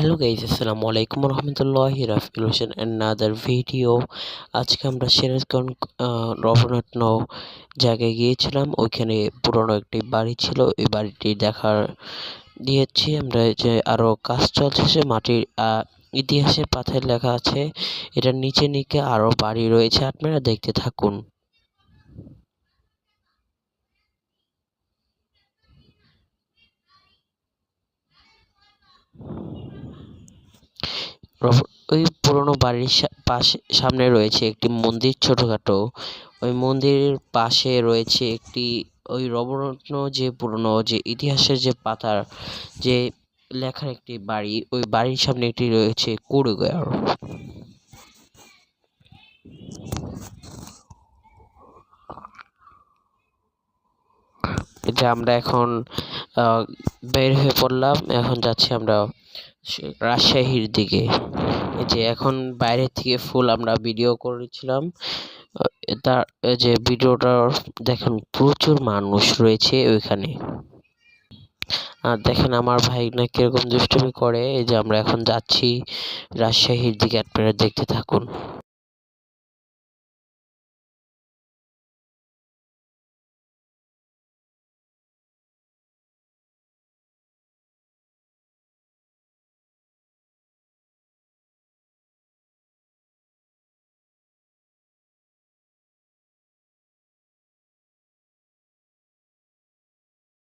Hello guys, আসসালামু আলাইকুম রহমতুল্লাহি রাফিল হোসেন অ্যানাদার ভিডিও। আজকে আমরা সিরাজগঞ্জ রবনাট্ন জায়গায় গিয়েছিলাম। ওইখানে পুরনো একটি বাড়ি ছিল, ওই বাড়িটি দেখার দিয়েছি আমরা। যে আরো কাজ চলছে, সে মাটির ইতিহাসের পাতায় লেখা আছে। এটার নিচে নিচে আরো বাড়ি রয়েছে, আপনারা দেখতে থাকুন। ওই পুরনো বাড়ির পাশে সামনে রয়েছে একটি মন্দির ছোটখাটো। ওই মন্দিরের পাশে রয়েছে একটি ওই রবরত্ন যে পুরনো যে ইতিহাসের যে পাতার যে লেখার একটি বাড়ি। ওই বাড়ির সামনে একটি রয়েছে কুড়েঘর। এটা আমরা এখন বের হয়ে পড়লাম, এখন যাচ্ছি আমরা রাজশাহীর দিকে। এই যে এখন বাইরে থেকে ফুল আমরা ভিডিও করেছিলাম। তার যে ভিডিওটা দেখেন, প্রচুর মানুষ রয়েছে ওইখানে। আর দেখেন আমার ভাই না কিরকম দুষ্টুমি করে। এই যে আমরা এখন যাচ্ছি রাজশাহীর দিকে, আপনারা দেখতে থাকুন।